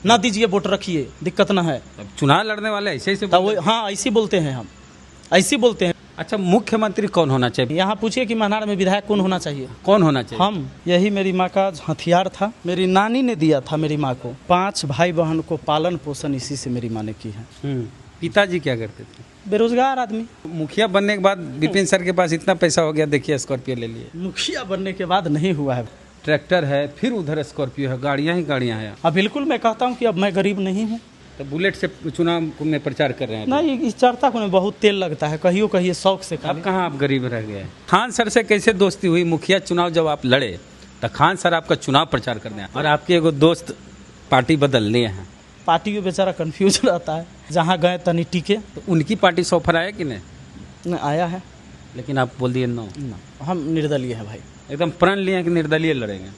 ना दीजिए वोट रखिए, दिक्कत ना है। अब चुनाव लड़ने वाले ऐसे ही से तब वो हाँ ऐसे बोलते हैं, हम ऐसे बोलते हैं। अच्छा, मुख्यमंत्री कौन होना चाहिए? यहाँ पूछिए कि महनार में विधायक कौन होना चाहिए? कौन होना चाहिए? हम। यही मेरी माँ का हथियार था, मेरी नानी ने दिया था मेरी माँ को। 5 भाई बहन को पालन पोषण इसी से मेरी माँ ने की है। पिताजी क्या करते थे? बेरोजगार आदमी। मुखिया बनने के बाद विपिन सर के पास इतना पैसा हो गया, देखिए स्कॉर्पियो ले लिए। मुखिया बनने के बाद नहीं हुआ है। ट्रैक्टर है, फिर उधर स्कॉर्पियो है, गाड़ियाँ ही गाड़ियाँ हैं। अब बिल्कुल मैं कहता हूँ कि अब मैं गरीब नहीं हूँ। तो बुलेट से चुनाव में प्रचार कर रहे हैं? नहीं, इस चढ़ता को बहुत तेल लगता है, कहियो कहिए शौक से। अब कहाँ आप गरीब रह गए? खान सर से कैसे दोस्ती हुई? मुखिया चुनाव जब आप लड़े तो खान सर आपका चुनाव प्रचार करने आए और आपके एगो दोस्त पार्टी बदल लिए हैं। पार्टी में बेचारा कंफ्यूज रहता है, जहाँ गए तनी टिके। तो उनकी पार्टी से ऑफर आया कि नहीं? आया है, लेकिन आप बोल दिए नो। हम निर्दलीय हैं भाई। एकदम प्रण लिए हैं कि निर्दलीय लड़ेंगे?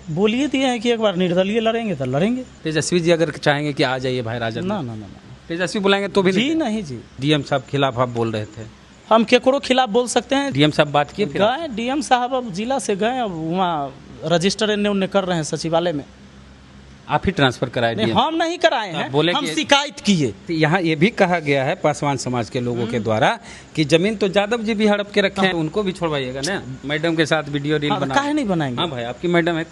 बोलिए दिए हैं कि एक बार निर्दलीय लड़ेंगे तो लड़ेंगे। तेजस्वी जी अगर चाहेंगे कि आ जाइए भाई राजद? ना ना ना, तेजस्वी बुलाएंगे तो भी जी नहीं जी। डीएम साहब खिलाफ आप बोल रहे थे? हम केकरो खिलाफ बोल सकते हैं? डीएम साहब बात किए? गए डीएम साहब, अब जिला से गए, अब वहाँ रजिस्टर एने उन्ने कर रहे हैं सचिवालय में। आप ही ट्रांसफर कराए? नहीं, हम नहीं कराए हैं, हम शिकायत किए। यहाँ ये भी कहा गया है पासवान समाज के लोगों के द्वारा कि जमीन तो यादव जी भी हड़प के रखे हैं, उनको भी छोड़वाइएगा ना। मैडम के साथ वीडियो रील बना। काहे नहीं बनाएंगे? हाँ भाई, आपकी मैडम है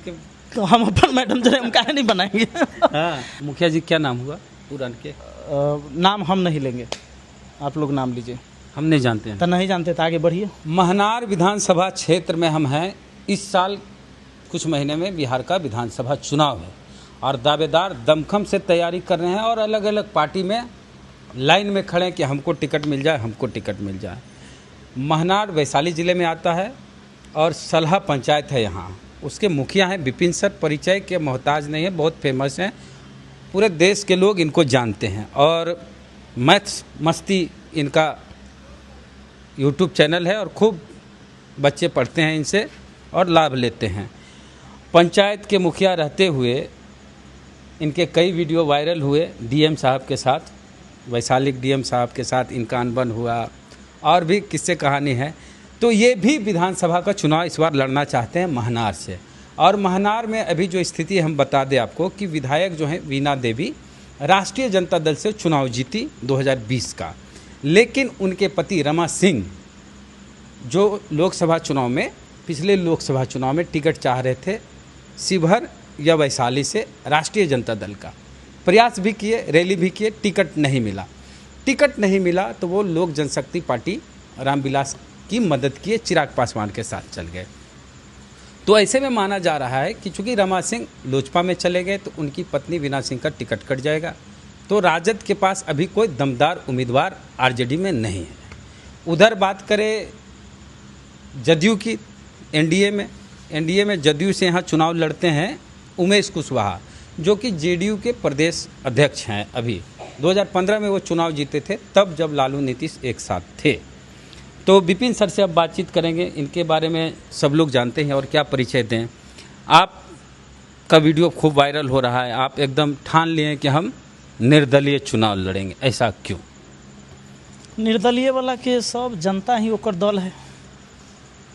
तो हम अपन मैडम जो हम काहे नहीं बनाएंगे? हाँ। मुखिया जी क्या नाम हुआ पुरान के? नाम हम नहीं लेंगे, आप लोग नाम लीजिए। हम नहीं जानते हैं। तो नहीं जानते तो आगे बढ़िए। महनार विधानसभा क्षेत्र में हम हैं। इस साल कुछ महीने में बिहार का विधानसभा चुनाव है और दावेदार दमखम से तैयारी कर रहे हैं और अलग अलग पार्टी में लाइन में खड़े हैं कि हमको टिकट मिल जाए, हमको टिकट मिल जाए। महनार वैशाली ज़िले में आता है और सलहा पंचायत है यहाँ। उसके मुखिया हैं विपिन सर, परिचय के मोहताज नहीं है, बहुत फेमस हैं, पूरे देश के लोग इनको जानते हैं। और मैथ्स मस्ती इनका यूट्यूब चैनल है और खूब बच्चे पढ़ते हैं इनसे और लाभ लेते हैं। पंचायत के मुखिया रहते हुए इनके कई वीडियो वायरल हुए डीएम साहब के साथ, वैशाली डीएम साहब के साथ इनका अनबन हुआ और भी किस्से कहानी है। तो ये भी विधानसभा का चुनाव इस बार लड़ना चाहते हैं महनार से। और महनार में अभी जो स्थिति हम बता दें आपको कि विधायक जो हैं वीणा देवी राष्ट्रीय जनता दल से चुनाव जीती 2020 का, लेकिन उनके पति रमा सिंह जो लोकसभा चुनाव में, पिछले लोकसभा चुनाव में टिकट चाह रहे थे शिवहर या वैशाली से राष्ट्रीय जनता दल का, प्रयास भी किए, रैली भी किए, टिकट नहीं मिला। टिकट नहीं मिला तो वो लोक जनशक्ति पार्टी रामविलास की मदद किए, चिराग पासवान के साथ चल गए। तो ऐसे में माना जा रहा है कि चूंकि रमा सिंह लोजपा में चले गए तो उनकी पत्नी वीणा सिंह का टिकट कट जाएगा। तो राजद के पास अभी कोई दमदार उम्मीदवार आरजेडी में नहीं है। उधर बात करें जदयू की, एनडीए में जदयू से यहाँ चुनाव लड़ते हैं उमेश कुशवाहा, जो कि जेडीयू के प्रदेश अध्यक्ष हैं। अभी 2015 में वो चुनाव जीते थे, तब जब लालू नीतीश एक साथ थे। तो विपिन सर से अब बातचीत करेंगे, इनके बारे में सब लोग जानते हैं और क्या परिचय दें। आपका वीडियो खूब वायरल हो रहा है, आप एकदम ठान लिए कि हम निर्दलीय चुनाव लड़ेंगे, ऐसा क्यों? निर्दलीय वाला के सब जनता ही ओकर दल है,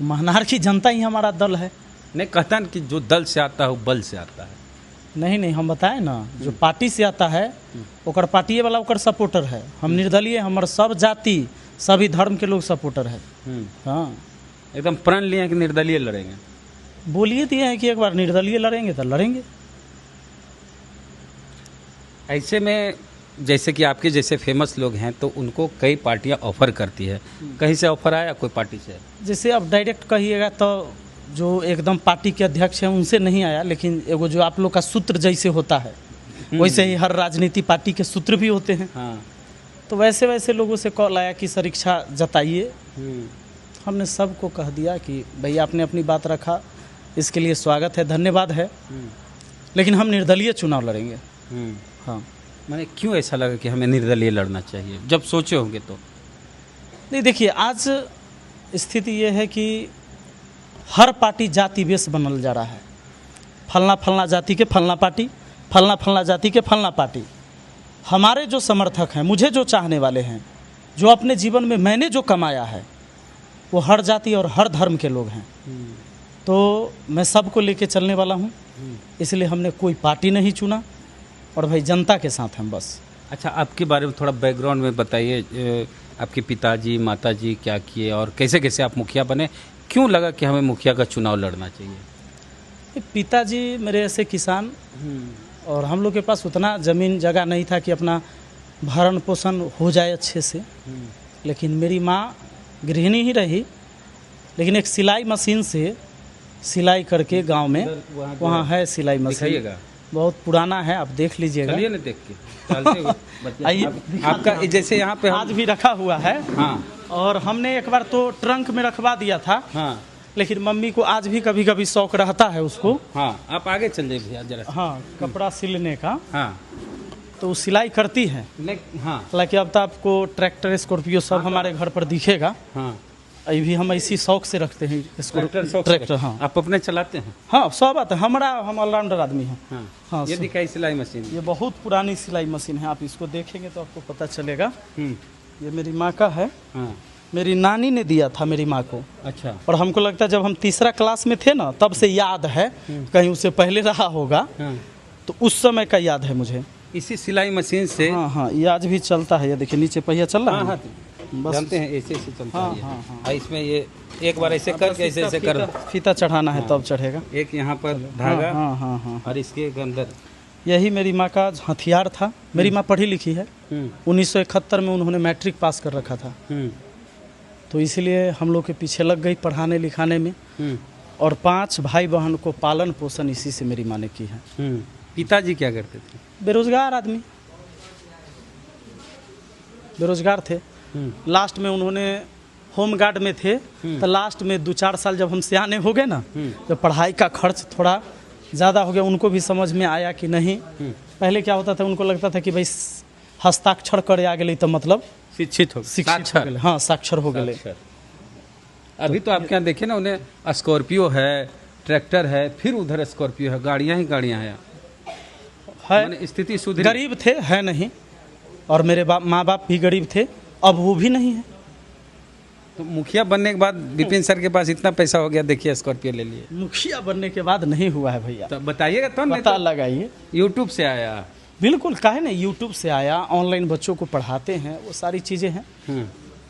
महनार की जनता ही हमारा दल है। नहीं कहता कि जो दल से आता है वो बल से आता है। नहीं, हम बताए ना, जो पार्टी से आता है ओकर पार्टी वाला ओकर सपोर्टर है। हम निर्दलीय, हमारे सब जाति सभी धर्म के लोग सपोर्टर है। हाँ, एकदम प्रण लिए हैं कि निर्दलीय लड़ेंगे? बोलिए दिए हैं कि एक बार निर्दलीय लड़ेंगे तो लड़ेंगे। ऐसे में जैसे कि आपके जैसे फेमस लोग हैं तो उनको कई पार्टियां ऑफर करती है, कहीं से ऑफर आया कोई पार्टी से? जैसे अब डायरेक्ट कहिएगा तो जो एकदम पार्टी के अध्यक्ष हैं उनसे नहीं आया, लेकिन एगो जो आप लोग का सूत्र जैसे होता है वैसे ही हर राजनीति पार्टी के सूत्र भी होते हैं। हाँ। तो वैसे वैसे लोगों से कॉल आया कि सर इच्छा जताइए। हमने सबको कह दिया कि भैया आपने अपनी बात रखा, इसके लिए स्वागत है, धन्यवाद है, लेकिन हम निर्दलीय चुनाव लड़ेंगे। हाँ। मैंने क्यों ऐसा लगा कि हमें निर्दलीय लड़ना चाहिए, जब सोचे होंगे तो? नहीं, देखिए आज स्थिति ये है कि हर पार्टी जाति बेस बनल जा रहा है। फलना फलना जाति के फलना पार्टी, फलना फलना जाति के फलना पार्टी। हमारे जो समर्थक हैं, मुझे जो चाहने वाले हैं, जो अपने जीवन में मैंने जो कमाया है, वो हर जाति और हर धर्म के लोग हैं। तो मैं सबको लेके चलने वाला हूँ, इसलिए हमने कोई पार्टी नहीं चुना। और भाई जनता के साथ हैं बस। अच्छा, आपके बारे में थोड़ा बैकग्राउंड में बताइए, आपके पिताजी माताजी क्या किए और कैसे कैसे आप मुखिया बने, क्यों लगा कि हमें मुखिया का चुनाव लड़ना चाहिए? पिताजी मेरे ऐसे किसान, और हम लोग के पास उतना ज़मीन जगह नहीं था कि अपना भरण पोषण हो जाए अच्छे से। लेकिन मेरी माँ गृहिणी ही रही, लेकिन एक सिलाई मशीन से सिलाई करके गांव में, वहाँ है सिलाई मशीन, दिखाइएगा, बहुत पुराना है, आप देख लीजिएगा। चलिए ना देख के चलते हुए आइए, आपका जैसे यहाँ पे आज भी रखा हुआ है। हाँ और हमने एक बार तो ट्रंक में रखवा दिया था, हाँ लेकिन मम्मी को आज भी कभी कभी शौक रहता है उसको। हाँ, आप आगे चल जाइए भैया जरा। हाँ, कपड़ा सिलने का, हाँ तो वो सिलाई करती है। हाँ हालांकि अब तो आपको ट्रैक्टर स्कॉर्पियो सब हमारे घर पर दिखेगा। हाँ, अभी भी हम इसी शौक से रखते हैं ट्रैक्टर। हाँ आप अपने चलाते हैं? हाँ, सब बात है हमारा, हम ऑलराउंडर आदमी हैं। हाँ, हाँ, ये दिखाई सिलाई मशीन। ये बहुत पुरानी सिलाई मशीन है, आप इसको देखेंगे तो आपको पता चलेगा। हम्म, ये मेरी माँ का है, हाँ, मेरी नानी ने दिया था मेरी माँ को। अच्छा, और हमको लगता है जब हम तीसरा क्लास में थे ना, तब से याद है, कहीं उससे पहले रहा होगा, हाँ, तो उस समय का याद है मुझे। इसी सिलाई मशीन से। हाँ हाँ, ये आज भी चलता है, ये देखिए नीचे पहिया चल रहा हाँ है। हाँ, बस जानते हैं ऐसे ऐसे चलता हाँ, है। हाँ, हाँ। हाँ, इसमें ये एक बार ऐसे करके ऐसे ऐसे कर, फीता चढ़ाना है तब चढ़ेगा। एक यहाँ पर धागा, हाँ हाँ हाँ, और इसके अंदर। यही मेरी माँ का हथियार था। मेरी माँ पढ़ी लिखी है, 1971 में उन्होंने मैट्रिक पास कर रखा था, तो इसलिए हम लोग के पीछे लग गई पढ़ाने लिखाने में। और 5 भाई बहन को पालन पोषण इसी से मेरी माँ ने की है। पिताजी क्या करते थे? बेरोजगार आदमी, बेरोजगार थे। लास्ट में उन्होंने होम गार्ड में थे, तो लास्ट में 2-4 साल जब हम सियाने हो गए ना, जब पढ़ाई का खर्च थोड़ा ज़्यादा हो गया, उनको भी समझ में आया कि नहीं, पहले क्या होता था, उनको लगता था कि भाई हस्ताक्षर करे आ गए तो मतलब शिक्षित हो गए। हाँ, साक्षर हो गए। अभी तो आपके यहाँ देखे ना, उन्हें स्कॉर्पियो है, ट्रैक्टर है, फिर उधर स्कॉर्पियो है, गाड़ियाँ ही गाड़ियाँ हैं। है, स्थिति सुधरी। गरीब थे, है नहीं, और मेरे माँ बाप भी गरीब थे, अब वो भी नहीं है। तो मुखिया बनने के बाद विपिन सर के पास इतना पैसा हो गया, देखिए स्कॉर्पियो ले लिए। मुखिया बनने के बाद नहीं हुआ है भैया, तो बताइएगा तो, पता लगाइए। यूट्यूब से आया? बिल्कुल, काहे नहीं, यूट्यूब से आया, ऑनलाइन बच्चों को पढ़ाते हैं, वो सारी चीज़ें हैं,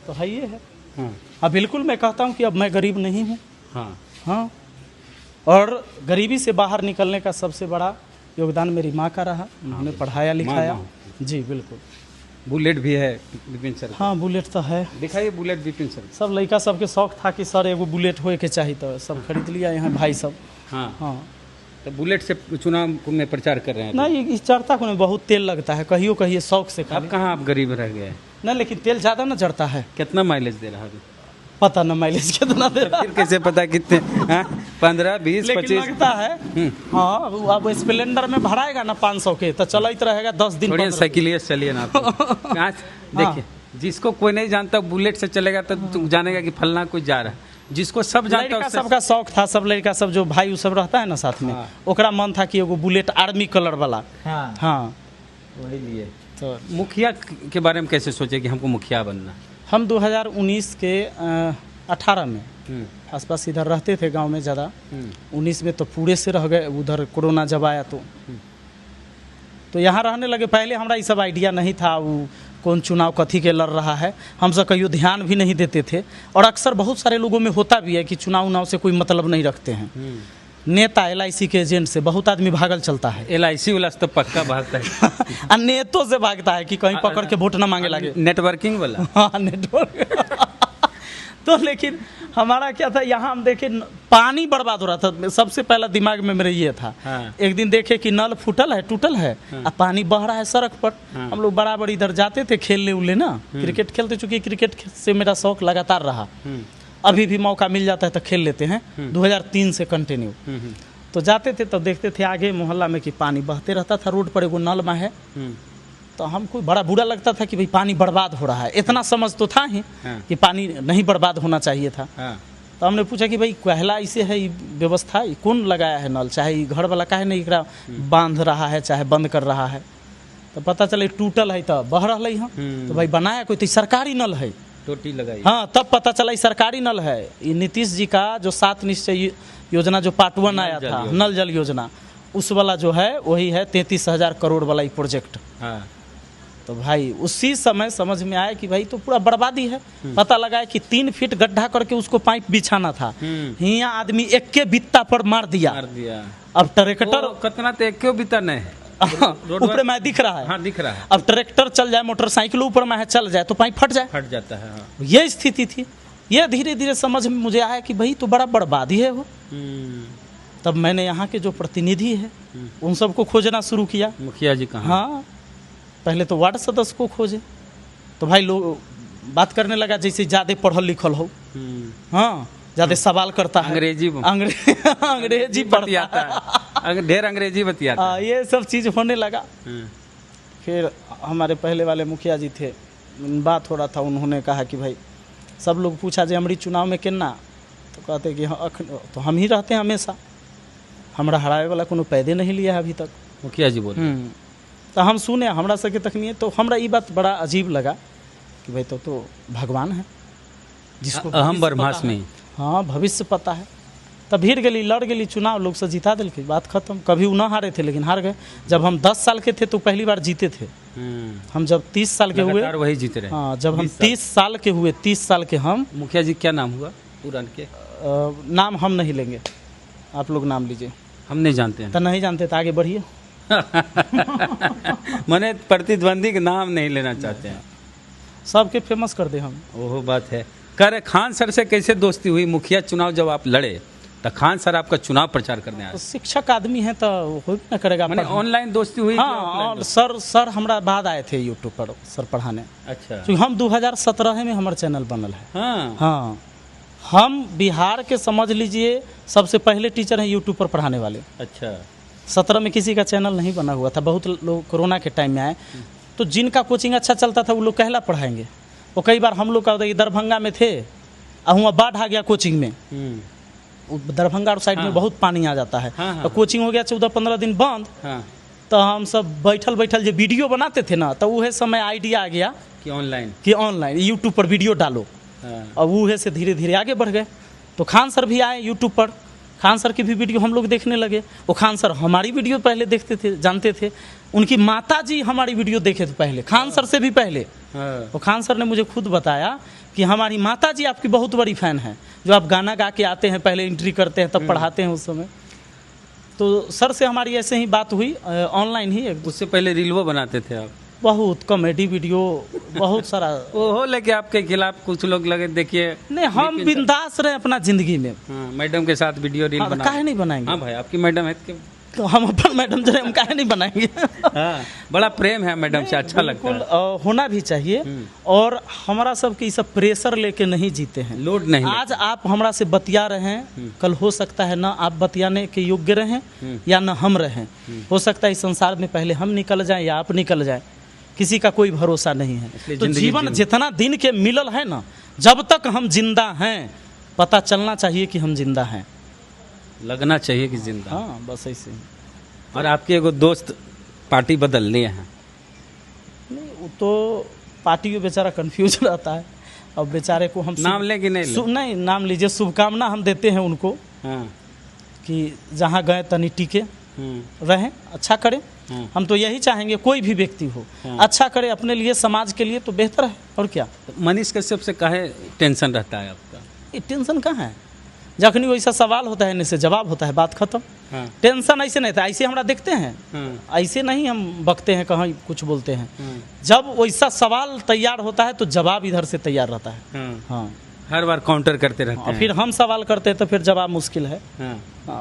तो है ये है। हाँ, बिल्कुल, मैं कहता हूँ कि अब मैं गरीब नहीं हूँ। हाँ हाँ, और गरीबी से बाहर निकलने का सबसे बड़ा योगदान मेरी माँ का रहा, उन्होंने पढ़ाया लिखाया। जी बिल्कुल। बुलेट भी है विपिन सर? हाँ, बुलेट तो है। दिखाइए बुलेट विपिन सर। सब लड़का सबके शौक था कि सर एगो बुलेट होए के चाहिए, तो सब खरीद लिया यहाँ भाई सब। हाँ हाँ, तो बुलेट से चुनाव में प्रचार कर रहे हैं? नहीं, इस चढ़ता को बहुत तेल लगता है, कहियो कहिए शौक से। अब कहाँ आप गरीब रह गए? नहीं, लेकिन तेल ज़्यादा ना जड़ता है। कितना माइलेज दे रहा है? पता ना माइलेज कितना दे रहा है, फिर कैसे पता कितने? 15, 20, 25 लगता है। हाँ, अब स्प्लेंडर में भराएगा ना 500 के, तो चलते रहेगा 10 दिन। थोड़ी साइकिल चलिए ना कहाँ देखिए, जिसको कोई नहीं जानता बुलेट से चलेगा तो जानेगा कि फलना कोई जा रहा है। जिसको सब जानता है, सबका शौक था, सब लड़का सब जो भाई सब रहता है ना साथ में, ओकरा मन था कि एगो बुलेट आर्मी कलर वाला। हाँ, वही लिए। तो मुखिया के बारे में कैसे सोचे कि हमको मुखिया बनना? हम 2019 के 18 में आसपास इधर रहते थे गांव में ज़्यादा। 19 में तो पूरे से रह गए, उधर कोरोना जब आया तो यहाँ रहने लगे। पहले हमारा ये सब आइडिया नहीं था, वो कौन चुनाव कथी के लड़ रहा है, हम सब कहियो ध्यान भी नहीं देते थे। और अक्सर बहुत सारे लोगों में होता भी है कि चुनाव उनाव से कोई मतलब नहीं रखते हैं। नेता LIC के एजेंट से बहुत आदमी भागल चलता है। LIC वाला तो पक्का भागता है। नेतों से भागता है कि कहीं पकड़ के वोट ना मांगे लगे। नेटवर्किंग वाला। हाँ, नेटवर्क। तो लेकिन हमारा क्या था, यहाँ हम देखे पानी बर्बाद हो रहा था। सबसे पहला दिमाग में मेरे ये था। एक दिन देखे कि नल फूटल है, टूटल है, और पानी बह रहा है सड़क पर। हम लोग बराबर इधर जाते थे खेलने उलने ना, क्रिकेट खेलते, चूंकि क्रिकेट से मेरा शौक लगातार रहा। अभी भी मौका मिल जाता है तो खेल लेते हैं, 2003 से कंटिन्यू। तो जाते थे तो देखते थे आगे मोहल्ला में कि पानी बहते रहता था, रोड पर एगो नल में है। तो हमको बड़ा बुरा लगता था कि भाई पानी बर्बाद हो रहा है। इतना समझ तो था ही कि पानी नहीं बर्बाद होना चाहिए था। तो हमने पूछा कि भाई कहला इसे है व्यवस्था, कौन लगाया है नल, चाहे घर वाला काहे नहीं एकरा बांध रहा है चाहे बंद कर रहा है। तो पता चले टूटल है तो बह रहा है। तो भाई बनाया कोई तो सरकारी नल है, टोटी लगाई। हाँ, तब पता चला सरकारी नल है। ये नीतीश जी का जो 7 निश्चय योजना जो पार्ट 1 आया था, नल जल योजना, उस वाला जो है वही है 33,000 करोड़ वाला ही प्रोजेक्ट। हाँ। तो भाई उसी समय समझ में आया कि भाई तो पूरा बर्बादी है। पता लगा कि 3 फीट गड्ढा करके उसको पाइप बिछाना था, हियाँ आदमी एक के बित्ता पर मार दिया। अब ट्रैक्टर कितना तो एक बिता नहीं है, ऊपर में दिख रहा है। हाँ दिख रहा है। अब ट्रैक्टर चल जाए, मोटरसाइकिल ऊपर में है चल जाए तो पाइप फट जाता है। हाँ। ये स्थिति थी। ये धीरे धीरे समझ में मुझे आया कि भाई तो बड़ा बर्बादी है वो। तब मैंने यहाँ के जो प्रतिनिधि है उन सबको खोजना शुरू किया। मुखिया जी कहाँ? हाँ, पहले तो वार्ड सदस्य को खोजे, तो भाई लोग बात करने लगा जैसे ज़्यादा पढ़ल लिखल हो। हाँ, ज़्यादा सवाल करता है, अंग्रेजी बतियाता है, ढेर अंग्रेजी बतियाता है। ये सब चीज़ होने लगा। फिर हमारे पहले वाले मुखिया जी थे, बात हो रहा था, उन्होंने कहा कि भाई सब लोग पूछा जे हमारी चुनाव में केना, तो कहते कि हाँ तो हम ही रहते हैं हमेशा, हमरा हराए वाला कोनो पैदे नहीं लिया है अभी तक। मुखिया जी बोले। तो हम सुने हमरा सके तकनीय, तो हमरा ये बात बड़ा अजीब लगा कि भाई तो भगवान है जिसको अहम ब्रह्मास्मि। हाँ, भविष्य पता है। तब भीड़ गली, लड़ गली, चुनाव लोग से जिता दिल के, बात खत्म। कभी वो ना हारे थे लेकिन हार गए। जब हम 10 साल के थे तो पहली बार जीते थे। हम जब 30 साल के हुए वही जीते रहे। हाँ, जब हम 30 साल के हुए, 30 साल के हम। मुखिया जी क्या नाम हुआ पूरा के? नाम हम नहीं लेंगे, आप लोग नाम लीजिए। हम नहीं जानते हैं। तो नहीं जानते तो आगे बढ़िए। मैंने प्रतिद्वंदी का नाम नहीं लेना चाहते हैं, सबके फेमस कर दे हम। वो बात है। कर खान सर से कैसे दोस्ती हुई? मुखिया चुनाव जब आप लड़े तो खान सर आपका चुनाव प्रचार करने आए। तो शिक्षक आदमी है तो हो ना करेगा। मैंने ऑनलाइन दोस्ती हुई? हाँ, और सर हमारा बाद आए थे यूट्यूब पर सर पढ़ाने। अच्छा। तो हम 2017 में हमारा चैनल बनल है। हाँ। हाँ, हम बिहार के समझ लीजिए सबसे पहले टीचर हैं यूट्यूब पर पढ़ाने वाले। अच्छा। 17 में किसी का चैनल नहीं बना हुआ था। बहुत लोग कोरोना के टाइम में आए, तो जिनका कोचिंग अच्छा चलता था वो लोग कहला पढ़ाएंगे। वो कई बार हम लोग का दरभंगा में थे, वहाँ बाढ़ आ गया कोचिंग में। दरभंगा साइड में बहुत पानी आ जाता है। तो कोचिंग हो गया 14-15 दिन बंद। तो हम सब बैठल जो वीडियो बनाते थे ना, तो वह समय आइडिया आ गया कि ऑनलाइन यूट्यूब पर वीडियो डालो। और वह से धीरे धीरे आगे बढ़ गए। तो खान सर भी आए यूट्यूब पर, खान सर की भी वीडियो हम लोग देखने लगे। वो खान सर हमारी वीडियो पहले देखते थे, जानते थे। उनकी माता जी हमारी वीडियो देखे थे पहले, खान सर से भी पहले। तो खान सर ने मुझे खुद बताया कि हमारी माता जी आपकी बहुत बड़ी फ़ैन है, जो आप गाना गा के आते हैं, पहले एंट्री करते हैं तब पढ़ाते हैं उस समय। तो सर से हमारी ऐसे ही बात हुई ऑनलाइन ही। उससे पहले रीलवो बनाते थे आप? बहुत कॉमेडी वीडियो, बहुत सारा। ओहो, लेके आपके खिलाफ कुछ लोग लगे, देखिए। नहीं, हम बिंदास रहे अपना जिंदगी में। मैडम के साथ वीडियो रील बना। काहे नहीं बनाएंगे? हाँ भाई, आपकी मैडम है तो हम अपन मैडम जो है हम काहे नहीं बनाएंगे? हाँ, बड़ा प्रेम है मैडम से, अच्छा लगता है। होना भी चाहिए। और हमारा सब की सब प्रेशर लेके नहीं जीते हैं, लोड नहीं। आज आप हमरा से बतिया रहे हैं, कल हो सकता है ना आप बतियाने के योग्य रहें या ना हम रहें। हो सकता है इस संसार में पहले हम निकल जाएं या आप निकल जाएं, किसी का कोई भरोसा नहीं है। तो जीवन जितना दिन के मिलल है ना, जब तक हम जिंदा हैं पता चलना चाहिए कि हम जिंदा हैं, लगना चाहिए कि जिंदा। हाँ, बस ऐसे ही। और आपके एगो दोस्त पार्टी बदल लिए हैं? नहीं, वो तो पार्टी में बेचारा कंफ्यूज रहता है। अब बेचारे को हम नाम ले कि नहीं नाम लीजिए, शुभकामना हम देते हैं उनको। हाँ। कि जहाँ गए तनी टिके रहें, अच्छा करें। हम तो यही चाहेंगे कोई भी व्यक्ति हो अच्छा करे अपने लिए, समाज के लिए, तो बेहतर है। और क्या? मनीष कश्यप से काहे टेंशन रहता है आपका? ये टेंशन कहाँ है? जखनी वैसा सवाल होता है न से जवाब होता है, बात खत्म। टेंशन ऐसे नहीं था, ऐसे हमरा देखते हैं, ऐसे नहीं हम बकते हैं, कहीं कुछ बोलते हैं। जब वैसा सवाल तैयार होता है तो जवाब इधर से तैयार रहता है। हाँ, हर बार काउंटर करते रहते हैं। फिर हम सवाल करते हैं तो फिर जवाब मुश्किल है।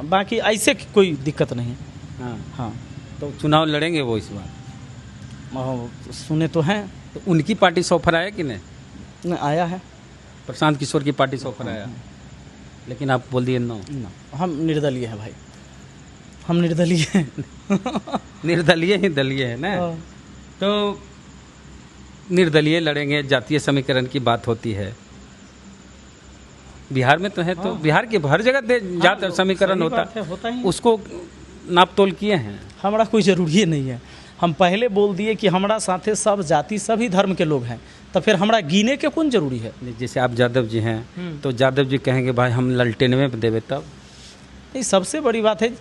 बाकी ऐसे कोई दिक्कत नहीं है। हाँ, तो चुनाव लड़ेंगे वो इस बार? सुने तो हैं। तो उनकी पार्टी से ऑफर आया कि नहीं? आया है, प्रशांत किशोर की पार्टी से ऑफर आया, लेकिन आप बोल दिए नो। हम निर्दलीय हैं भाई, हम निर्दलीय हैं। निर्दलीय ही दलीय है ना। तो निर्दलीय लड़ेंगे, जातीय समीकरण की बात होती है बिहार में तो है। तो बिहार के हर जगह जात समीकरण होता है, उसको नाप तोल किए हैं? हमारा कोई ज़रूरी नहीं है। हम पहले बोल दिए कि हमारा साथे सब जाति सभी धर्म के लोग हैं, तो फिर हमारा गिने के कौन जरूरी है? जैसे आप यादव जी हैं तो यादव जी कहेंगे भाई हम ललटेनवे पे देवे, तब? ये सबसे बड़ी बात है,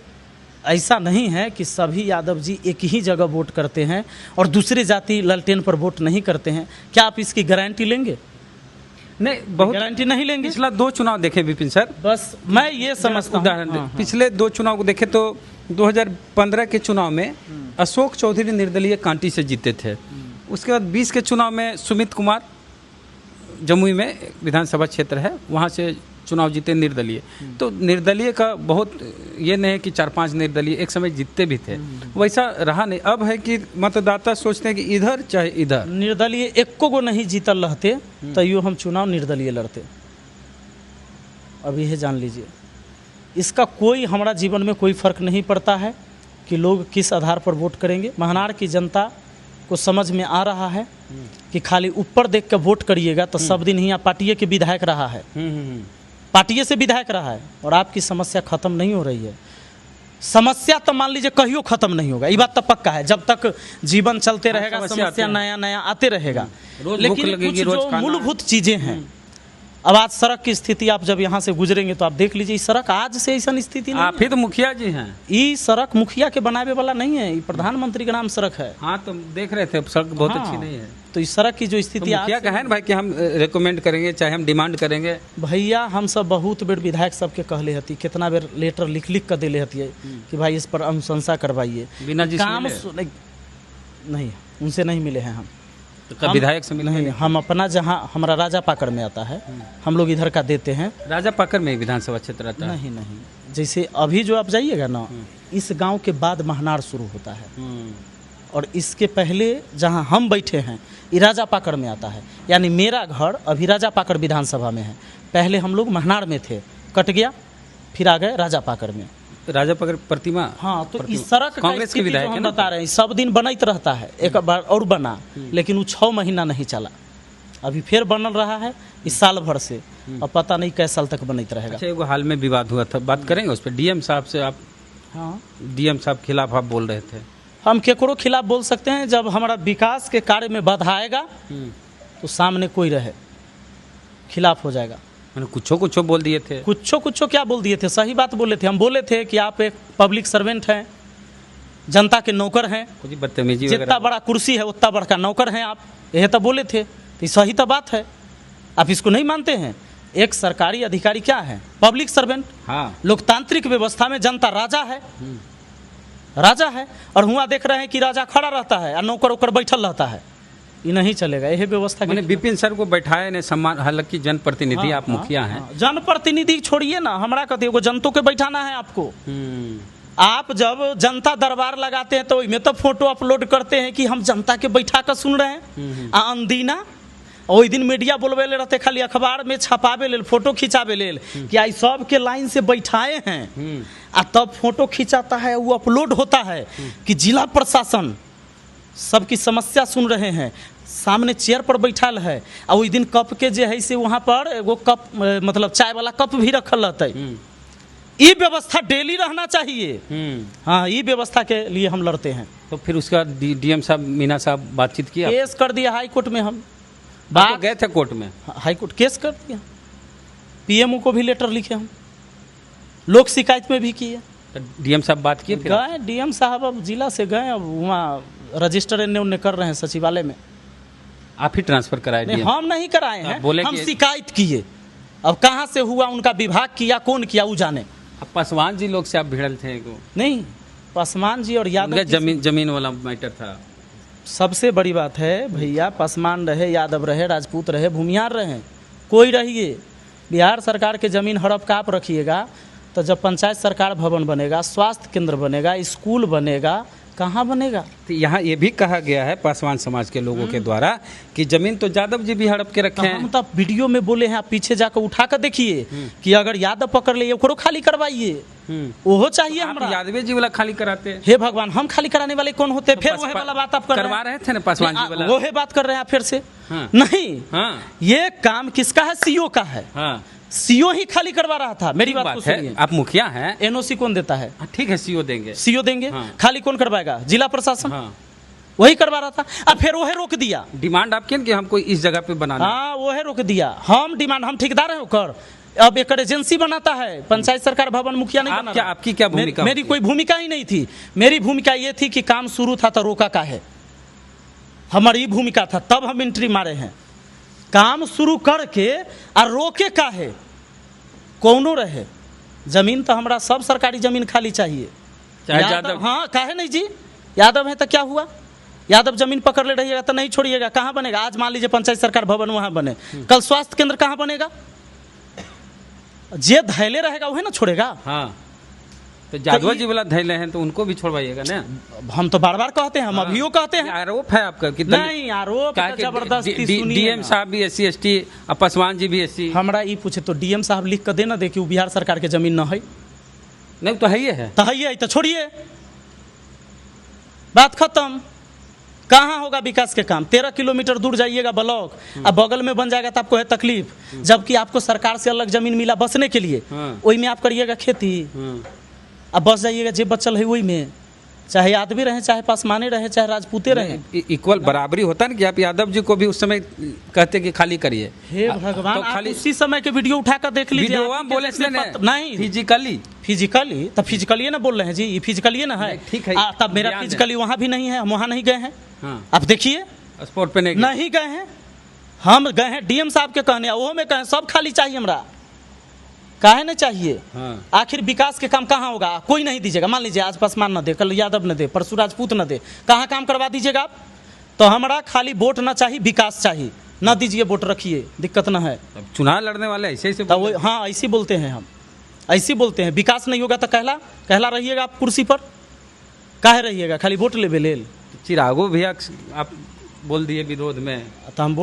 ऐसा नहीं है कि सभी यादव जी एक ही जगह वोट करते हैं और दूसरी जाति ललटेन पर वोट नहीं करते हैं। क्या आप इसकी गारंटी लेंगे? नहीं, बहुत गारंटी नहीं लेंगे। पिछला 2 चुनाव देखे विपिन सर, बस मैं ये समझता हूँ, उदाहरण दे, पिछले 2 चुनाव को देखे तो 2015 के चुनाव में अशोक चौधरी निर्दलीय कांटी से जीते थे। उसके बाद 20 के चुनाव में सुमित कुमार जमुई में विधानसभा क्षेत्र है, वहाँ से चुनाव जीते निर्दलीय। तो निर्दलीय का बहुत ये नहीं है कि 4-5 निर्दलीय एक समय जीतते भी थे, वैसा रहा नहीं। अब है कि मतदाता सोचते हैं कि इधर चाहे इधर। निर्दलीय एको को नहीं जीतल रहते तो यो हम चुनाव निर्दलीय लड़ते। अब यह जान लीजिए, इसका कोई हमारा जीवन में कोई फर्क नहीं पड़ता है कि लोग किस आधार पर वोट करेंगे। महानार की जनता को समझ में आ रहा है कि खाली ऊपर देख कर वोट करिएगा तो सब दिन यहाँ पार्टी के विधायक रहा है, पार्टी से विधायक रहा है और आपकी समस्या खत्म नहीं हो रही है। समस्या तो मान लीजिए कहियो खत्म नहीं होगा, ये बात तो पक्का है। जब तक जीवन चलते रहेगा समस्या नया नया आते रहेगा। लेकिन कुछ जो मूलभूत चीजें हैं, अब आज सड़क की स्थिति आप जब यहाँ से गुजरेंगे तो आप देख लीजिए, सड़क आज से ऐसा स्थिति नहीं। आप ही तो मुखिया जी हैं। ये सड़क मुखिया के बनावे वाला नहीं है, ये प्रधानमंत्री का नाम सड़क है। हाँ, तो देख रहे थे सड़क बहुत अच्छी नहीं है। तो इस सड़क की जो स्थिति तो मुखिया का है ना भाई कि हम रिकमेंड करेंगे, चाहे हम डिमांड करेंगे। भैया हम सब बहुत बेर विधायक सबके कहले हती, कितना बेर लेटर लिख लिख कर दिले हती कि भाई इस पर अनुशंसा करवाइए। बिना जी काम नहीं, उनसे नहीं मिले हैं हम। तो विधायक से मिले नहीं, हम अपना जहाँ हमारा राजा पाकड़ में आता है हम लोग इधर का देते हैं। राजा पाकड़ में विधानसभा क्षेत्र आता है? नहीं, जैसे अभी जो आप जाइएगा ना, इस गांव के बाद महनार शुरू होता है और इसके पहले जहां हम बैठे हैं ये राजा पाकड़ में आता है। यानी मेरा घर अभी राजा पाकड़ विधानसभा में है, पहले हम लोग महनार में थे, कट गया, फिर आ गए राजा पाकड़ में। राजा पाकड़ प्रतिमा। हाँ, तो इस सड़क कांग्रेस के विधायक हम बता रहे हैं, सब दिन बनत रहता है, एक बार और बना, लेकिन वो 6 महीना नहीं चला, अभी फिर बनल रहा है इस साल भर से। अब पता नहीं कै साल तक बनत रहेगा। अच्छा, एगो हाल में विवाद हुआ था, बात करेंगे उस पर। डीएम साहब से आप, हाँ, डीएम साहब खिलाफ आप बोल रहे थे। हम केकरो खिलाफ बोल सकते हैं, जब हमारा विकास के कार्य में बाधा आएगा तो सामने कोई रहे खिलाफ हो जाएगा। मैंने कुछ बोल दिए थे। कुछ क्या बोल दिए थे? सही बात बोले थे। हम बोले थे कि आप एक पब्लिक सर्वेंट हैं, जनता के नौकर हैं, बदतमीजी, जितना बड़ा कुर्सी है उतना बड़ा नौकर हैं आप, यह तो बोले थे। तो सही तो बात है, आप इसको नहीं मानते हैं? एक सरकारी अधिकारी क्या है? Public servant. हाँ, लोकतांत्रिक व्यवस्था में जनता राजा है, राजा है, और हुआ देख रहे हैं कि राजा खड़ा रहता है और नौकर ओकर बैठल रहता है। ये नहीं चलेगा, यही व्यवस्था। मैंने विपिन सर को बैठाया ने सम्मान, हालांकि जनप्रतिनिधि आप मुखिया हैं। जनप्रतिनिधि छोड़िए ना, हमारा कहते हैं जनता को बैठाना है आपको। आप जब जनता दरबार लगाते हैं तो इसमें तो फोटो अपलोड करते हैं कि हम जनता के बैठा कर सुन रहे हैं। अंदीना ओई दिन मीडिया बोलवे ले रहते, खाली अखबार में छपावे ले, फोटो खिंचावे ले कि आई सब के लाइन से बैठाए हैं, आ तब फोटो खिंचाता है, वो अपलोड होता है कि जिला प्रशासन सबकी समस्या सुन रहे हैं, सामने चेयर पर बैठल है। और वही दिन कप के जे है से वहाँ पर एगो कप, मतलब चाय वाला कप भी रखल रहता है। ये व्यवस्था डेली रहना चाहिए। हाँ, ये व्यवस्था के लिए हम लड़ते हैं। तो फिर उसका डीएम साहब, मीना साहब बातचीत किया, केस कर दिया हाई कोर्ट में। हम बात गए थे कोर्ट में, हाई कोर्ट केस कर दिया, पीएमओ को भी लेटर लिखे, हम लोक शिकायत में भी किए। डीएम साहब बात किए? गए डीएम साहब, अब जिला से गए, अब वहाँ रजिस्टर उन्हें कर रहे हैं सचिवालय में। आप ही ट्रांसफर कराए? नहीं, हम नहीं कराए हैं, बोले हम शिकायत किए। अब कहाँ से हुआ, उनका विभाग किया, कौन किया वो जाने। अब पासवान जी लोग से आप भिड़ल थे? नहीं, पासवान जी और यादव जमीन वाला मैटर था। सबसे बड़ी बात है भैया, पासवान रहे, यादव रहे, राजपूत रहे, भूमियार रहे, कोई रहिए, बिहार सरकार के जमीन हड़प का आप रखिएगा तो जब पंचायत सरकार भवन बनेगा, स्वास्थ्य केंद्र बनेगा, स्कूल बनेगा, कहाँ बनेगा? तो यहाँ ये भी कहा गया है पासवान समाज के लोगों के द्वारा कि जमीन तो यादव जी भी हड़प के रखे हैं। हम तो वीडियो में बोले हैं, आप पीछे जाकर उठा कर देखिए कि अगर यादव पकड़ ले ओकरो खाली करवाइए, वो चाहिए हमरा। यादव जी वाला खाली कराते हैं? हे भगवान, हम खाली कराने वाले कौन होते हैं? फिर वही वाला बात आप करवा रहे थे ना, पासवान जी वाला वही बात कर रहे हैं फिर से। नहीं, ये काम किसका है? सीओ का है। सीओ ही खाली करवा रहा था। मेरी बात को सुनिए, आप मुखिया हैं, एनओसी कौन देता है? ठीक है, सीओ देंगे, सीओ देंगे। खाली कौन करवाएगा? जिला प्रशासन। वही करवा रहा था, अब फिर वही रोक दिया। डिमांड आपकी कि हमको इस जगह पे बनाना? हाँ, वही रोक दिया। हम डिमांड, हम ठेकेदार हैं ओकर, अब एक एजेंसी बनाता है, पंचायत सरकार भवन मुखिया नहीं बना रहा। आपकी क्या भूमिका? मेरी कोई भूमिका ही नहीं थी। मेरी भूमिका ये थी कि काम शुरू था तो रोका का है, हमारी भूमिका था, तब हम एंट्री मारे हैं। काम शुरू करके और रोके का है, कौनो रहे जमीन तो हमारा सब सरकारी जमीन खाली चाहिए। यादव, हाँ काहे नहीं जी, यादव है तो क्या हुआ, यादव जमीन पकड़ ले रहिएगा तो नहीं छोड़िएगा, कहाँ बनेगा? आज मान लीजिए पंचायत सरकार भवन वहाँ बने, कल स्वास्थ्य केंद्र कहाँ बनेगा? जे धैले रहेगा वही ना छोड़ेगा। हाँ, तो जादव जी वाला धैले हैं तो उनको भी छोड़वाइएगा ना। हम तो बार बार कहते हैं, हम अभियो कहते हैं। आरोप है आपका कि नहीं, आरोप जबरदस्ती सुनिए। डीएम साहब भी SC ST, पासवान जी भी SC। हमरा ये पूछे तो डीएम साहब लिख कर देना दे कि वो बिहार सरकार के जमीन न है। नहीं तो है ही है, तो है ही, तो छोड़िए, बात खत्म। कहाँ होगा विकास के काम? 13 किलोमीटर दूर जाइएगा ब्लॉक, अब बगल में बन जाएगा तो आपको है तकलीफ, जबकि आपको सरकार से अलग जमीन मिला बसने के लिए, वही में आप करिएगा खेती, अब बस जाइएगा जे बचल है वही में, चाहे यादवी रहे, चाहे पासवाने रहे, चाहे राजपूते रहे। इक्वल बराबरी होता है ना कि आप यादव जी को भी उस समय कहते कि खाली करिए। हे भगवान, तो खाली उसी समय के वीडियो उठा कर देख लीजिए। बोले नहीं, फिजिकली तो फिजिकली ना बोल रहे हैं जी, फिजिकली ना है, ठीक है। तब मेरा फिजिकली वहाँ भी नहीं है, हम वहाँ नहीं गए हैं। आप देखिए स्पोर्ट पे नहीं गए हैं, हम गए हैं डीएम साहब के कहने, वो में कहें सब खाली चाहिए हमरा, काहे नहीं चाहिए? आखिर विकास के काम कहाँ होगा? कोई नहीं दीजिएगा। मान लीजिए आज पासवान न दे, कल यादव न दे, परसों राजपूत न दे, कहाँ काम करवा दीजिएगा आप? तो हमारा खाली वोट न चाहिए, विकास चाहिए, न दीजिए वोट, रखिए, दिक्कत न है। चुनाव लड़ने वाले ऐसे हाँ ऐसे बोलते हैं, हम ऐसे बोलते हैं। विकास नहीं होगा तो कहला रहिएगा आप कुर्सी पर, काहे रहिएगा? खाली वोट ले लेल। चिरागो भैया आप बोल दिए विरोध में, तो हम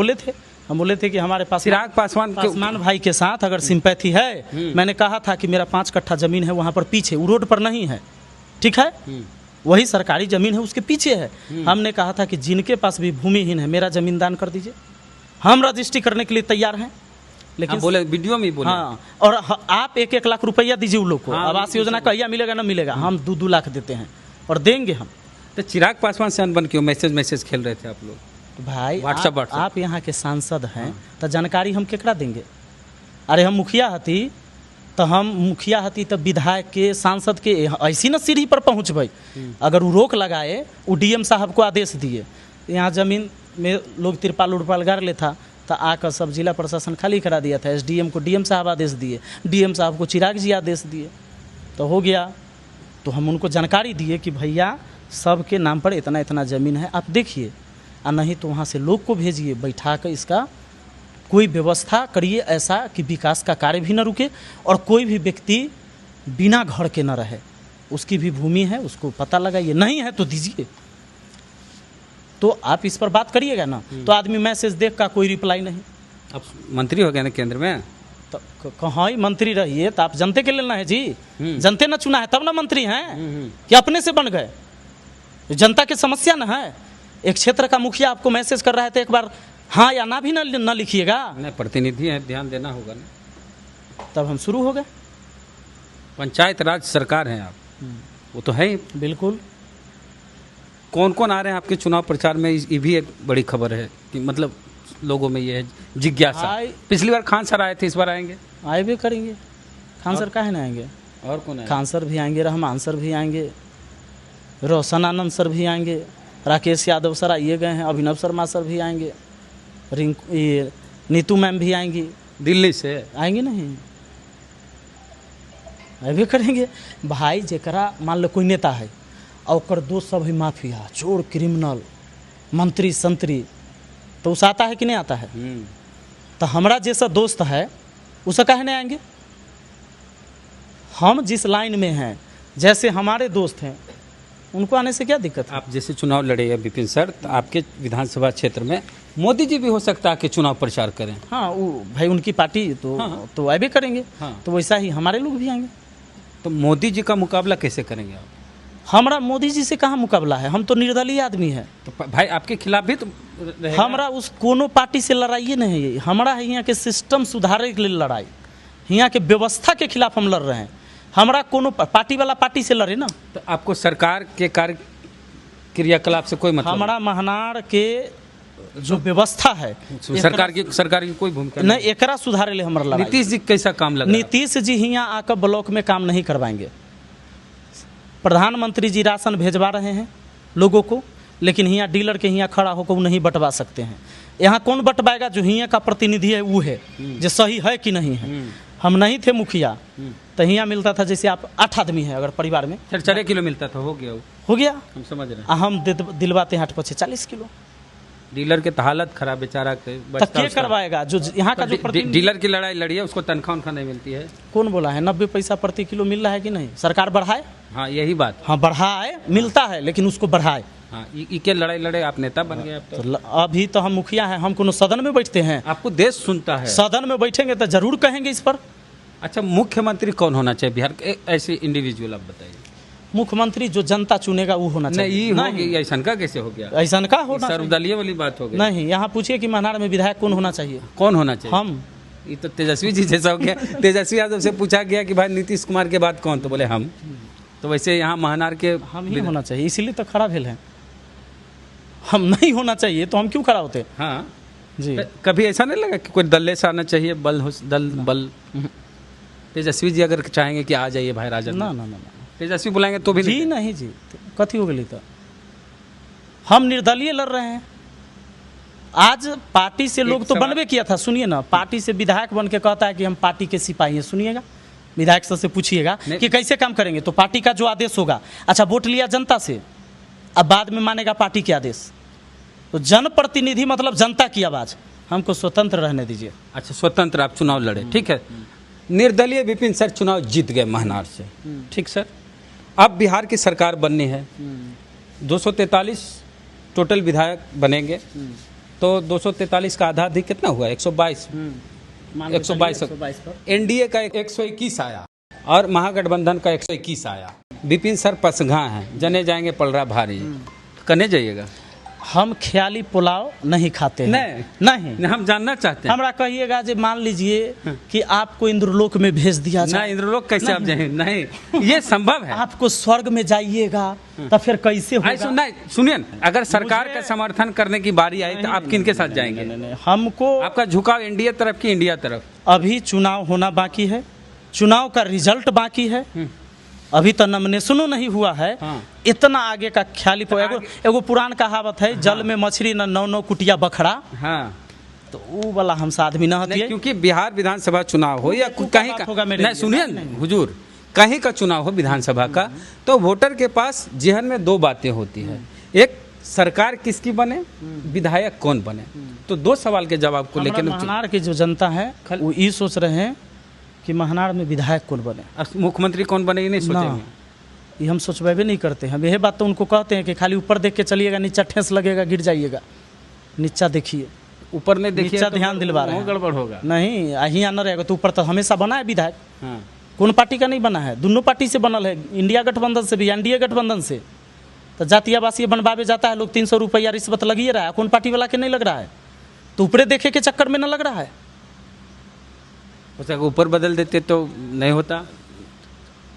बोले थे कि हमारे पास चिराग पासवान भाई के साथ अगर सिंपैथी है, मैंने कहा था कि मेरा 5 कट्ठा जमीन है वहाँ पर पीछे, वो रोड पर नहीं है, ठीक है, वही सरकारी जमीन है, उसके पीछे है। हमने कहा था कि जिनके पास भी भूमिहीन है मेरा जमीन दान कर दीजिए, हम रजिस्ट्री करने के लिए तैयार हैं। लेकिन बोले वीडियो में बोले, हाँ, और आप 1-1 लाख रुपया दीजिए उन लोग को। आवास योजना कहिया मिलेगा ना मिलेगा, हम 2-2 लाख देते हैं और देंगे हम। तो चिराग पासवान से अनबन क्यों? मैसेज खेल रहे थे आप लोग? तो भाई व्हाट्सएप आप यहाँ के सांसद हैं तो जानकारी हम केकरा देंगे? अरे हम मुखिया हती तो विधायक के, सांसद के ऐसी न सीढ़ी पर पहुँचबै। अगर वो रोक लगाए, वो डीएम साहब को आदेश दिए, यहाँ जमीन में लोग तिरपाल उरपाल गाड़ लेता, तो आकर सब जिला प्रशासन खाली करा दिया था। SDM को डीएम साहब आदेश दिए, डीएम साहब को चिराग जी आदेश दिए, तो हो गया। तो हम उनको जानकारी दिए कि भैया सबके नाम पर इतना इतना ज़मीन है, आप देखिए, और नहीं तो वहाँ से लोग को भेजिए, बैठा कर इसका कोई व्यवस्था करिए ऐसा कि विकास का कार्य भी न रुके और कोई भी व्यक्ति बिना घर के न रहे। उसकी भी भूमि है, उसको पता लगाइए, नहीं है तो दीजिए। तो आप इस पर बात करिएगा ना, तो आदमी मैसेज देख का कोई रिप्लाई नहीं। अब मंत्री हो गए ना केंद्र में, तो कहाँ ही मंत्री रहिए, तो आप जनते के लेना है जी, जनते न चुना है तब ना मंत्री हैं कि अपने से बन गए? जनता की समस्या न है। एक क्षेत्र का मुखिया आपको मैसेज कर रहा है तो एक बार हाँ या ना भी न लिखिएगा। नहीं, प्रतिनिधि है, ध्यान देना होगा ना। तब हम शुरू हो गए। पंचायत राज सरकार है आप, वो तो है ही। बिल्कुल। कौन कौन आ रहे हैं आपके चुनाव प्रचार में? ये भी एक बड़ी खबर है कि मतलब लोगों में ये है जिज्ञासा। पिछली बार खान सर आए थे, इस बार आएंगे? आए भी करेंगे। खान सर काहे ना आएंगे? और कौन आएंगे? खान सर भी आएंगे, रहमान सर भी आएंगे, रोशन आनंद सर भी आएंगे, राकेश यादव सर आइए गए हैं, अभिनव शर्मा सर भी आएंगे, नीतू मैम भी आएंगी। दिल्ली से आएंगे नहीं, भी करेंगे। भाई जेकरा मान लो कोई नेता है और ओकर दोस्त सब है माफिया, चोर, क्रिमिनल, मंत्री संतरी, तो उस आता है कि नहीं आता है? तो हमारा जैसा दोस्त है उसे काहे नहीं आएंगे? हम जिस लाइन में हैं, जैसे हमारे दोस्त हैं, उनको आने से क्या दिक्कत है? आप जैसे चुनाव लड़े विपिन सर, तो आपके विधानसभा क्षेत्र में मोदी जी भी हो सकता है कि चुनाव प्रचार करें। हाँ, वो भाई उनकी पार्टी तो आए भी करेंगे। तो वैसा ही हमारे लोग भी आएंगे। तो मोदी जी का मुकाबला कैसे करेंगे आप? हमारा मोदी जी से कहाँ मुकाबला है, हम तो निर्दलीय आदमी है। तो भाई आपके खिलाफ भी तो हमारा उस कोनो पार्टी से लड़ाई नहीं है, हमारा है यहाँ के सिस्टम सुधारने के लिए लड़ाई, यहाँ के व्यवस्था के खिलाफ हम लड़ रहे हैं। हमारा कोनो पार्टी वाला पार्टी से लड़े ना। तो आपको सरकार के कार्य क्रियाकलाप से कोई मतलब? हमारा महनार के जो व्यवस्था है सरकार की कोई भूमिका नहीं, एकरा सुधारे ले हमारा लड़ाई। नीतीश जी कैसा काम लगा? नीतीश जी यहाँ आकर ब्लॉक में काम नहीं करवाएंगे। प्रधानमंत्री जी राशन भेजवा रहे हैं लोगों को, लेकिन यहाँ डीलर के यहाँ खड़ा होकर वो नहीं बंटवा सकते हैं। यहाँ कौन बंटवाएगा? जो यहाँ का प्रतिनिधि है वो है, जो सही है कि नहीं है। हम नहीं थे मुखिया तो यहाँ मिलता था जैसे आप 8 आदमी है अगर परिवार में 4 किलो मिलता था, हो गया हम समझ रहे हैं। हम दिलवाते हैं 8 पचे 40 किलो। डीलर के तो हालत खराब बेचारा के तो क्या करवाएगा? जो यहाँ का जो डीलर की लड़ाई लड़ी है उसको तनख्वाह उनका नहीं मिलती है। कौन बोला है 90 पैसा प्रति किलो मिल रहा है कि नहीं? सरकार बढ़ाए। हाँ यही बात। हाँ बढ़ाए, मिलता है लेकिन उसको बढ़ाए। हाँ के लड़ाई लड़े आप नेता बन गए। तो अभी तो हम मुखिया हैं, हम कोनो सदन में बैठते हैं? आपको देश सुनता है। सदन में बैठेंगे तो जरूर कहेंगे इस पर। अच्छा, मुख्यमंत्री कौन होना चाहिए बिहार के? ऐसे इंडिविजुअल आप बताइए। मुख्यमंत्री जो जनता चुनेगा वो होना चाहिए। नहीं ऐसा का कैसे हो गया? ऐसा का होना सर्वदलीय वाली बात हो गई। नहीं, यहाँ पूछिए कि महनार में विधायक कौन होना चाहिए? कौन होना चाहिए? हम। ये तो तेजस्वी जी जैसा हो गया। तेजस्वी यादव से पूछा गया कि भाई नीतीश कुमार के बाद कौन, तो बोले हम। तो वैसे यहाँ महनार के हम ही होना चाहिए, इसीलिए तो खड़ा भेल है। हम नहीं होना चाहिए तो हम क्यों खड़ा होते? हाँ जी। कभी ऐसा नहीं लगा कि कोई दल से आना चाहिए? बल तेजस्वी जी अगर चाहेंगे कि आ जाइए भाई राजद, ना ना ना, तेजस्वी बुलाएंगे तो भी जी नहीं जी, कथी हो गई? तो हम निर्दलीय लड़ रहे हैं। आज पार्टी से लोग तो बनवे किया था। सुनिए ना, पार्टी से विधायक बन के कहता है कि हम पार्टी के सिपाही हैं। सुनिएगा, विधायक से पूछिएगा कि कैसे काम करेंगे, तो पार्टी का जो आदेश होगा। अच्छा, वोट लिया जनता से, अब बाद में मानेगा पार्टी के आदेश। तो जनप्रतिनिधि मतलब जनता की आवाज़, हमको स्वतंत्र रहने दीजिए। अच्छा, स्वतंत्र आप चुनाव लड़े, ठीक है। निर्दलीय विपिन सर चुनाव जीत गए महनार से, ठीक सर। अब बिहार की सरकार बननी है, 243 टोटल विधायक बनेंगे, तो 243 का आधा अधिक कितना हुआ? 122 एनडीए का 121 आया और महागठबंधन का 121 आया। विपिन सर पसघा हैं, जने जाएंगे पलरा भारी, करने जाइएगा। हम ख्याली पुलाव नहीं खाते हैं। नहीं, हम जानना चाहते हैं। हमरा कहिएगा जे मान लीजिए कि आपको इंद्रलोक में भेज दिया जाए। नहीं, इंद्रलोक कैसे आप जाएंगे? नहीं, ये संभव है। आपको स्वर्ग में जाइएगा तो फिर कैसे होगा? नहीं, सुनिए, अगर सरकार का समर्थन करने की बारी आई तो आप किनके साथ जाएंगे? नहीं, हमको आपका झुकाव एनडीए तरफ की इंडिया तरफ? अभी चुनाव होना बाकी है, चुनाव का रिजल्ट बाकी है, अभी तो नॉमिनेशनों नहीं हुआ है। हाँ। इतना आगे का ख्याली एगो पुरान कहावत है, हाँ। जल में मछली न 9 कुटिया बखड़ा। हाँ। तो वो वाला हमसे आदमी न होती है, क्योंकि बिहार विधानसभा चुनाव हो या कहीं का होगा। नहीं सुनिए हुजूर, कहीं का चुनाव हो विधानसभा का, तो वोटर के पास जहन में 2 बातें होती है। एक, सरकार किसकी बने, विधायक कौन बने। तो 2 सवाल के जवाब को लेकर महनार की जो जनता है वो ये सोच रहे हैं कि महनार में विधायक कौन बने, मुख्यमंत्री कौन बने, ये नहीं सोचेंगे। ये हम सोचबे नहीं करते हैं। यही बात तो उनको कहते हैं कि खाली ऊपर देख के चलिएगा, नीचा ठेस लगेगा, गिर जाइएगा। नीचा देखिए, ऊपर नहीं देखिए, नीचा ध्यान दिलवा रहे हैं, गड़बड़ होगा। नहीं, यहाँ न रहेगा तो ऊपर तो हमेशा बना है विधायक। हाँ। कौन पार्टी का नहीं बना है? दोनों पार्टी से बनल है, इंडिया गठबंधन से भी, एनडीए गठबंधन से। तो जाति आवासीय बनवावे जाता है लोग, 300 रुपया रिश्वत लगी रहा है। कौन पार्टी वाला के नहीं लग रहा है? तो ऊपरे देखे के चक्कर में न लग रहा है। ऊपर बदल देते तो नहीं होता।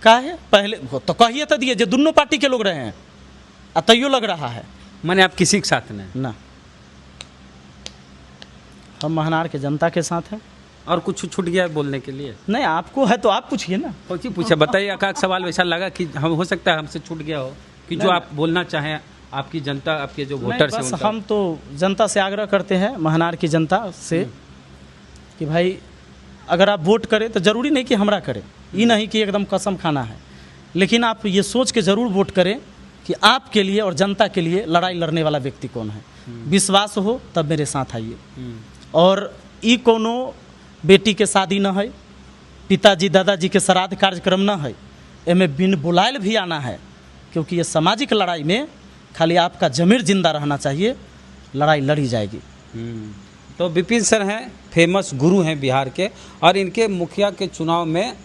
का है पहले तो कहिए तो दिए जो दोनों पार्टी के लोग रहे हैं, तैयो लग रहा है। माने आप किसी के साथ नहीं ना, हम महनार के जनता के साथ हैं। और कुछ छूट गया बोलने के लिए? नहीं, आपको है तो आप पूछिए ना। कौन पूछे बताइए। एक सवाल वैसा लगा कि हम हो सकता है हमसे छूट गया हो कि जो आप बोलना चाहें, आपकी जनता, आपके जो वोटर्स हैं। हम तो जनता से आग्रह करते हैं, महनार की जनता से, कि भाई अगर आप वोट करें तो ज़रूरी नहीं कि हमरा करें, ये नहीं कि एकदम कसम खाना है, लेकिन आप ये सोच के ज़रूर वोट करें कि आपके लिए और जनता के लिए लड़ाई लड़ने वाला व्यक्ति कौन है। विश्वास हो तब मेरे साथ आइए। और ये कोनो बेटी के शादी न है, पिताजी दादाजी के श्राद्ध कार्यक्रम न है, इनमें बिन बुलायल भी आना है, क्योंकि ये सामाजिक लड़ाई में खाली आपका ज़मीर जिंदा रहना चाहिए, लड़ाई लड़ी जाएगी। तो विपिन सर हैं, फेमस गुरु हैं बिहार के, और इनके मुखिया के चुनाव में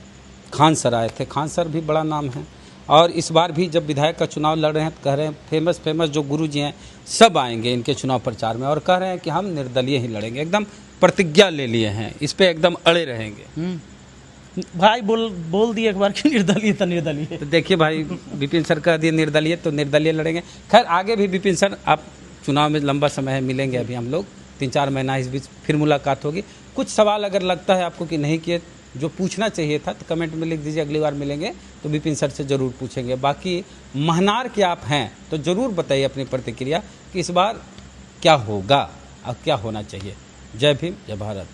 खान सर आए थे। खान सर भी बड़ा नाम है, और इस बार भी जब विधायक का चुनाव लड़ रहे हैं तो कह रहे हैं फेमस जो गुरु जी हैं सब आएंगे इनके चुनाव प्रचार में, और कह रहे हैं कि हम निर्दलीय ही लड़ेंगे। एकदम प्रतिज्ञा ले लिए हैं, इस पे एकदम अड़े रहेंगे। भाई बोल दिए एक बार कि निर्दलीय तो निर्दलीय। तो देखिए भाई, विपिन सर कह दिए निर्दलीय तो निर्दलीय लड़ेंगे। खैर आगे भी विपिन सर आप चुनाव में लंबा समय है, मिलेंगे अभी हम लोग 3-4 महीना, इस बीच फिर मुलाकात होगी। कुछ सवाल अगर लगता है आपको कि नहीं किए, जो पूछना चाहिए था, तो कमेंट में लिख दीजिए, अगली बार मिलेंगे तो विपिन सर से ज़रूर पूछेंगे। बाकी महनार के आप हैं तो ज़रूर बताइए अपनी प्रतिक्रिया कि इस बार क्या होगा और क्या होना चाहिए। जय भीम, जय भारत।